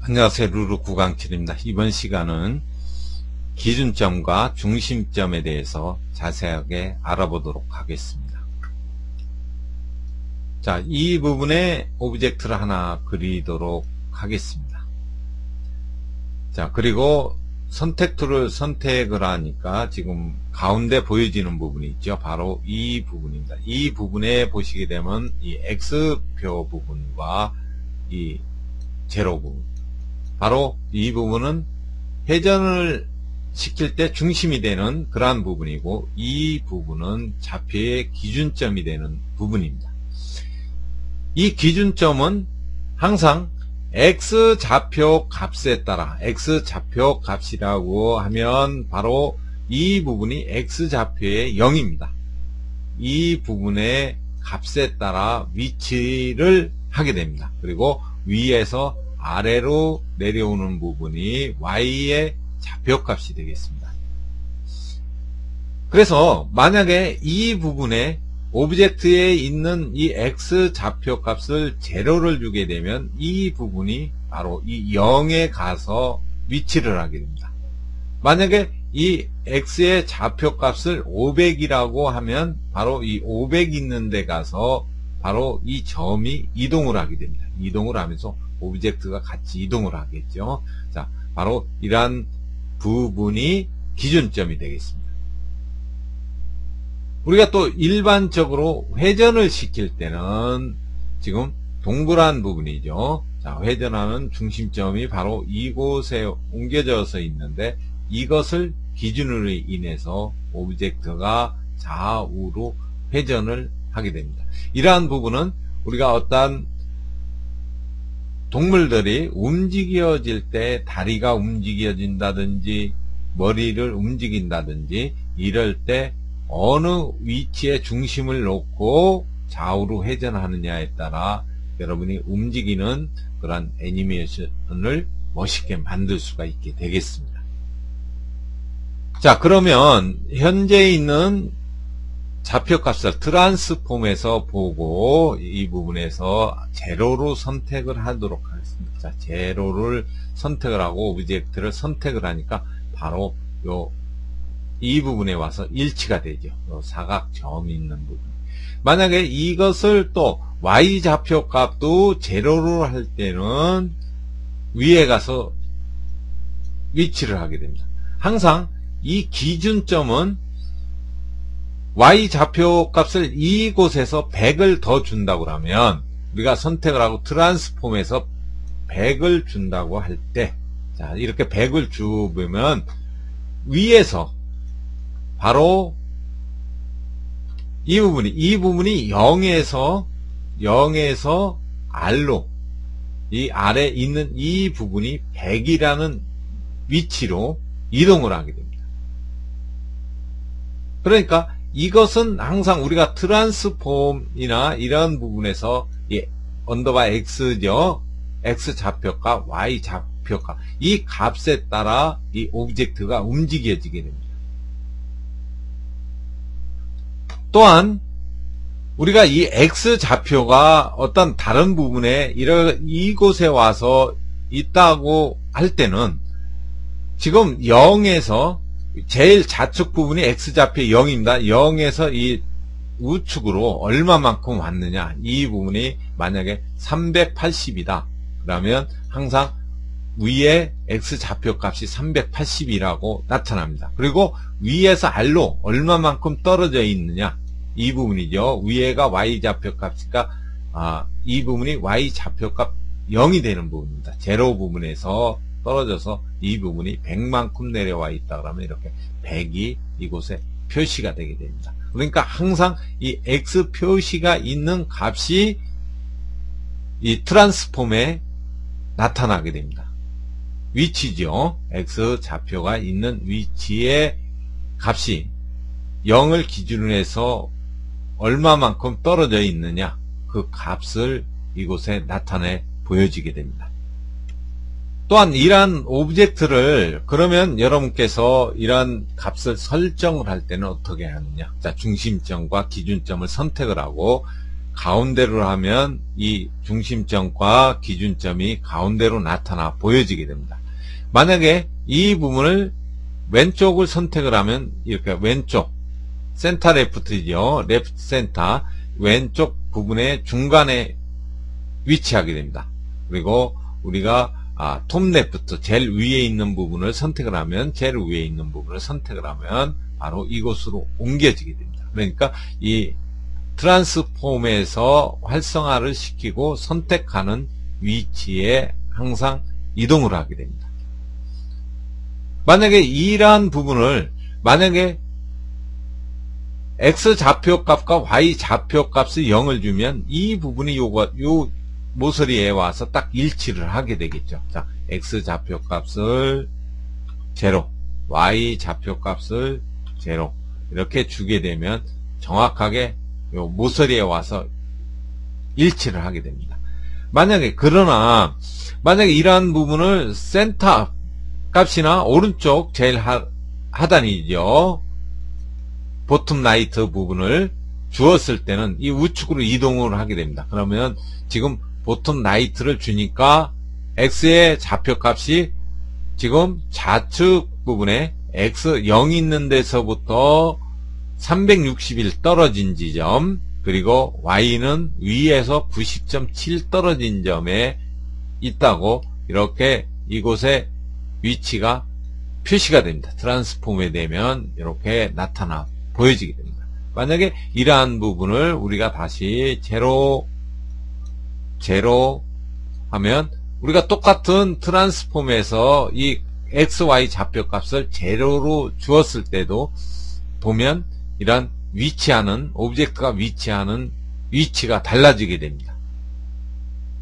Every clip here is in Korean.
안녕하세요. 루루 9강칠입니다. 이번 시간은 기준점과 중심점에 대해서 자세하게 알아보도록 하겠습니다. 자, 이 부분에 오브젝트를 하나 그리도록 하겠습니다. 자, 그리고 선택 툴을 선택을 하니까 지금 가운데 보여지는 부분이 있죠. 바로 이 부분입니다. 이 부분에 보시게 되면 이 X표 부분과 이 제로 부분, 바로 이 부분은 회전을 시킬 때 중심이 되는 그러한 부분이고, 이 부분은 좌표의 기준점이 되는 부분입니다. 이 기준점은 항상 X좌표 값에 따라, X좌표 값이라고 하면 바로 이 부분이 X좌표의 0입니다. 이 부분의 값에 따라 위치를 하게 됩니다. 그리고 위에서 아래로 내려오는 부분이 Y의 좌표값이 되겠습니다. 그래서 만약에 이 부분에 오브젝트에 있는 이 X 좌표값을 제로를 주게 되면 이 부분이 바로 이 0에 가서 위치를 하게 됩니다. 만약에 이 X의 좌표값을 500이라고 하면 바로 이 500 있는 데 가서 바로 이 점이 이동을 하게 됩니다. 이동을 하면서 오브젝트가 같이 이동을 하겠죠. 자, 바로 이러한 부분이 기준점이 되겠습니다. 우리가 또 일반적으로 회전을 시킬 때는 지금 동그란 부분이죠. 자, 회전하는 중심점이 바로 이곳에 옮겨져서 있는데, 이것을 기준으로 인해서 오브젝트가 좌우로 회전을 하게 됩니다. 이러한 부분은 우리가 어떠한 동물들이 움직여질 때 다리가 움직여진다든지 머리를 움직인다든지 이럴 때 어느 위치에 중심을 놓고 좌우로 회전하느냐에 따라 여러분이 움직이는 그런 애니메이션을 멋있게 만들 수가 있게 되겠습니다. 자, 그러면 현재 있는 좌표값을 트랜스폼에서 보고 이 부분에서 제로로 선택을 하도록 하겠습니다. 자, 제로를 선택을 하고 오브젝트를 선택을 하니까 바로 이 부분에 와서 일치가 되죠. 사각점이 있는 부분. 만약에 이것을 또 Y 좌표값도 제로로 할 때는 위에 가서 위치를 하게 됩니다. 항상 이 기준점은 Y 좌표 값을 이곳에서 100을 더 준다고 하면, 우리가 선택을 하고 트랜스폼에서 100을 준다고 할 때, 자, 이렇게 100을 주면 위에서 바로 이 부분이 0에서 R로, 이 아래 있는 이 부분이 100이라는 위치로 이동을 하게 됩니다. 그러니까 이것은 항상 우리가 트랜스폼이나 이런 부분에서 이 언더바 X죠. X 좌표값, Y 좌표값, 이 값에 따라 이 오브젝트가 움직여지게 됩니다. 또한 우리가 이 X 좌표가 어떤 다른 부분에 이곳에 와서 있다고 할 때는 지금 0에서 제일 좌측 부분이 X좌표 0입니다. 0에서 이 우측으로 얼마만큼 왔느냐, 이 부분이 만약에 380이다 그러면 항상 위에 X좌표 값이 380이라고 나타납니다. 그리고 위에서 R로 얼마만큼 떨어져 있느냐, 이 부분이죠. 위에가 Y좌표 값이니까 이 부분이 Y좌표 값 0이 되는 부분입니다. 제로 부분에서 떨어져서 이 부분이 100만큼 내려와 있다 그러면 이렇게 100이 이곳에 표시가 되게 됩니다. 그러니까 항상 이 X 표시가 있는 값이 이 트랜스폼에 나타나게 됩니다. 위치죠. X 좌표가 있는 위치의 값이 0을 기준으로 해서 얼마만큼 떨어져 있느냐, 그 값을 이곳에 나타내 보여지게 됩니다. 또한 이러한 오브젝트를, 그러면 여러분께서 이러한 값을 설정을 할 때는 어떻게 하느냐. 자, 중심점과 기준점을 선택을 하고 가운데로 하면 이 중심점과 기준점이 가운데로 나타나 보여지게 됩니다. 만약에 이 부분을 왼쪽을 선택을 하면 이렇게 왼쪽 센터 레프트죠. 레프트 센터 왼쪽 부분의 중간에 위치하게 됩니다. 그리고 우리가 톱 레프트 제일 위에 있는 부분을 선택을 하면 제일 위에 있는 부분을 선택을 하면 바로 이곳으로 옮겨지게 됩니다. 그러니까 이 트랜스폼에서 활성화를 시키고 선택하는 위치에 항상 이동을 하게 됩니다. 만약에 이러한 부분을 만약에 X 좌표값과 Y 좌표값을 0을 주면 이 부분이 요 모서리에 와서 딱 일치를 하게 되겠죠. 자, X 좌표값을 0, Y 좌표값을 0 이렇게 주게 되면 정확하게 요 모서리에 와서 일치를 하게 됩니다. 그러나 만약에 이러한 부분을 센터 값이나 오른쪽 제일 하단이죠. 보텀 라이트 부분을 주었을 때는 이 우측으로 이동을 하게 됩니다. 그러면 지금 보텀 라이트를 주니까 X의 좌표값이 지금 좌측 부분에 X 0 있는 데서부터 361 떨어진 지점, 그리고 Y는 위에서 90.7 떨어진 점에 있다고 이렇게 이곳에 위치가 표시가 됩니다. 트랜스폼에 되면 이렇게 나타나 보여지게 됩니다. 만약에 이러한 부분을 우리가 다시 제로 하면 우리가 똑같은 트랜스폼에서 이 XY 좌표값을 제로로 주었을 때도 보면 이런 위치하는 오브젝트가 위치하는 위치가 달라지게 됩니다.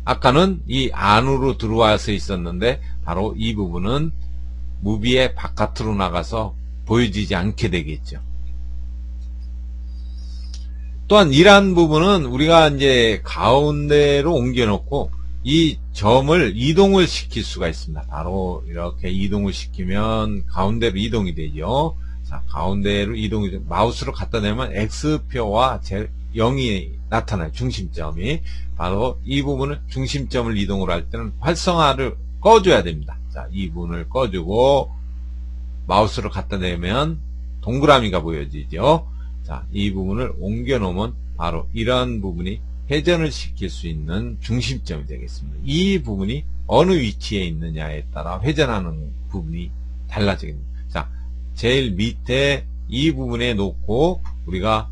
아까는 이 안으로 들어와서 있었는데 바로 이 부분은 무비의 바깥으로 나가서 보여지지 않게 되겠죠. 또한 이러한 부분은 우리가 이제 가운데로 옮겨 놓고 이 점을 이동을 시킬 수가 있습니다. 바로 이렇게 이동을 시키면 가운데로 이동이 되죠. 자, 가운데로 이동이 마우스로 갖다 대면 X표와 0이 나타나요. 중심점이. 바로 이 부분을 중심점을 이동을 할 때는 활성화를 꺼줘야 됩니다. 자, 이 부분을 꺼주고 마우스로 갖다 대면 동그라미가 보여지죠. 자, 이 부분을 옮겨 놓으면 바로 이러한 부분이 회전을 시킬 수 있는 중심점이 되겠습니다. 이 부분이 어느 위치에 있느냐에 따라 회전하는 부분이 달라지게 됩니다. 자, 제일 밑에 이 부분에 놓고 우리가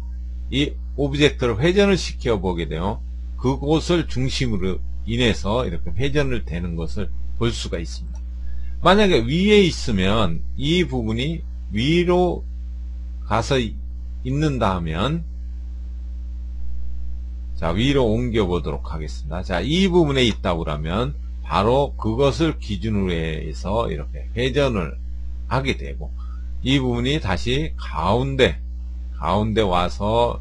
이 오브젝트를 회전을 시켜 보게 되면 그곳을 중심으로 인해서 이렇게 회전을 되는 것을 볼 수가 있습니다. 만약에 위에 있으면 이 부분이 위로 가서 있는다 하면, 자, 위로 옮겨 보도록 하겠습니다. 자, 이 부분에 있다고 그러면 바로 그것을 기준으로 해서 이렇게 회전을 하게 되고, 이 부분이 다시 가운데 와서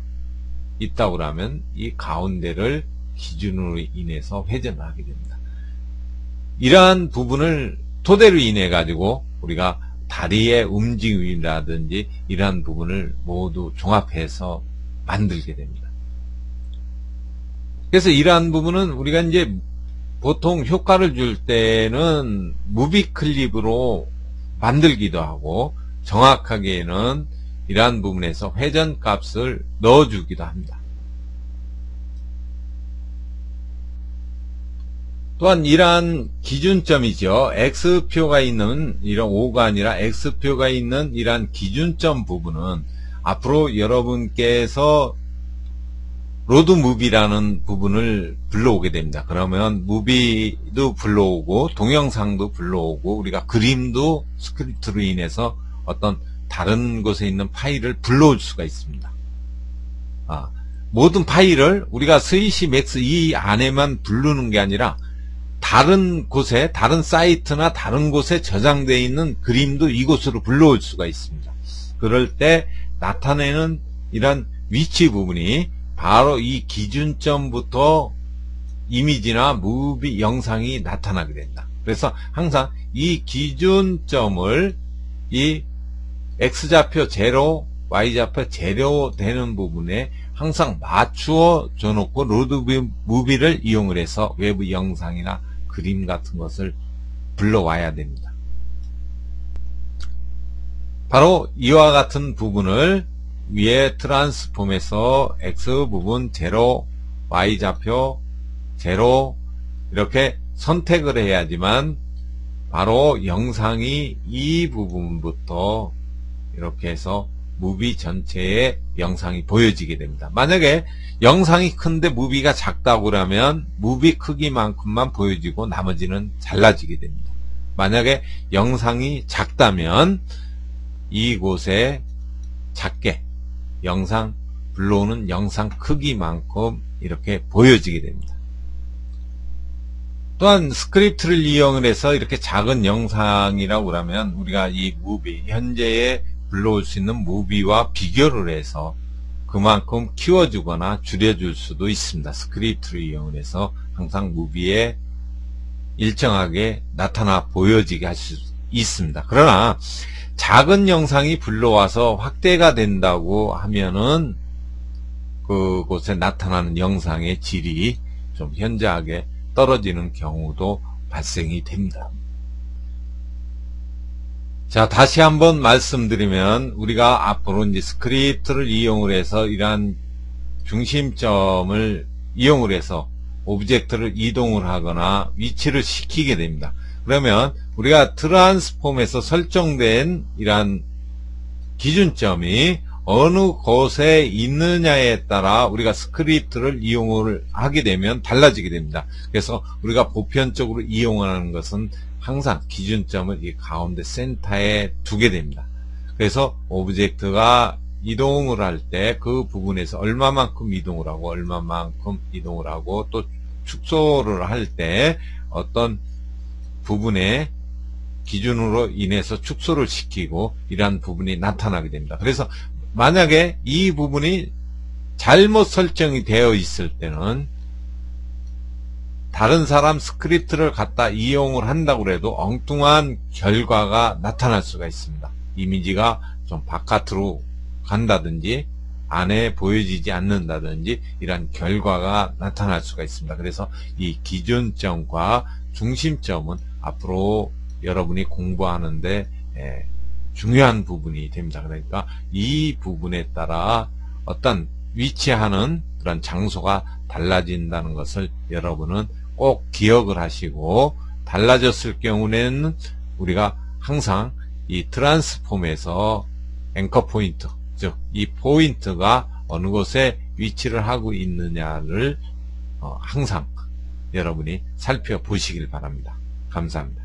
있다고 그러면 이 가운데를 기준으로 인해서 회전을 하게 됩니다. 이러한 부분을 토대로 인해 가지고 우리가 다리의 움직임이라든지 이러한 부분을 모두 종합해서 만들게 됩니다. 그래서 이러한 부분은 우리가 이제 보통 효과를 줄 때는 무비 클립으로 만들기도 하고 정확하게는 이러한 부분에서 회전 값을 넣어주기도 합니다. 또한 이러한 기준점이죠. X표가 있는 이런 O가 아니라 X표가 있는 이러한 기준점 부분은 앞으로 여러분께서 로드 무비라는 부분을 불러오게 됩니다. 그러면 무비도 불러오고 동영상도 불러오고 우리가 그림도 스크립트로 인해서 어떤 다른 곳에 있는 파일을 불러올 수가 있습니다. 모든 파일을 우리가 스위시 맥스 이 안에만 부르는 게 아니라 다른 곳에, 다른 사이트나 다른 곳에 저장되어 있는 그림도 이곳으로 불러올 수가 있습니다. 그럴 때 나타내는 이런 위치 부분이 바로 이 기준점부터 이미지나 무비 영상이 나타나게 된다. 그래서 항상 이 기준점을 이 X좌표 0, Y좌표 0 되는 부분에 항상 맞추어 줘놓고 로드 무비를 이용을 해서 외부 영상이나 그림 같은 것을 불러와야 됩니다. 바로 이와 같은 부분을 위에 트랜스폼에서 X 부분 제로, Y 좌표 제로 이렇게 선택을 해야지만 바로 영상이 이 부분부터 이렇게 해서 무비 전체의 영상이 보여지게 됩니다. 만약에 영상이 큰데 무비가 작다고 그러면 무비 크기만큼만 보여지고 나머지는 잘라지게 됩니다. 만약에 영상이 작다면 이곳에 작게 영상 불러오는 영상 크기만큼 이렇게 보여지게 됩니다. 또한 스크립트를 이용을 해서 이렇게 작은 영상이라고 그러면 우리가 이 무비 현재에 불러올 수 있는 무비와 비교를 해서 그만큼 키워주거나 줄여줄 수도 있습니다. 스크립트를 이용을 해서 항상 무비에 일정하게 나타나 보여지게 할 수 있습니다. 그러나 작은 영상이 불러와서 확대가 된다고 하면은 그곳에 나타나는 영상의 질이 좀 현저하게 떨어지는 경우도 발생이 됩니다. 자, 다시 한번 말씀드리면 우리가 앞으로 이제 스크립트를 이용을 해서 이러한 중심점을 이용을 해서 오브젝트를 이동을 하거나 위치를 시키게 됩니다. 그러면 우리가 트랜스폼에서 설정된 이러한 기준점이 어느 곳에 있느냐에 따라 우리가 스크립트를 이용을 하게 되면 달라지게 됩니다. 그래서 우리가 보편적으로 이용하는 것은 항상 기준점을 이 가운데 센터에 두게 됩니다. 그래서 오브젝트가 이동을 할 때 그 부분에서 얼마만큼 이동을 하고 얼마만큼 이동을 하고 또 축소를 할 때 어떤 부분에 기준으로 인해서 축소를 시키고 이러한 부분이 나타나게 됩니다. 그래서 만약에 이 부분이 잘못 설정이 되어 있을 때는 다른 사람 스크립트를 갖다 이용을 한다고 해도 엉뚱한 결과가 나타날 수가 있습니다. 이미지가 좀 바깥으로 간다든지 안에 보여지지 않는다든지 이런 결과가 나타날 수가 있습니다. 그래서 이 기준점과 중심점은 앞으로 여러분이 공부하는데 중요한 부분이 됩니다. 그러니까 이 부분에 따라 어떤 위치하는 그런 장소가 달라진다는 것을 여러분은 꼭 기억을 하시고, 달라졌을 경우에는 우리가 항상 이 트랜스폼에서 앵커 포인트, 즉 이 포인트가 어느 곳에 위치를 하고 있느냐를 항상 여러분이 살펴보시길 바랍니다. 감사합니다.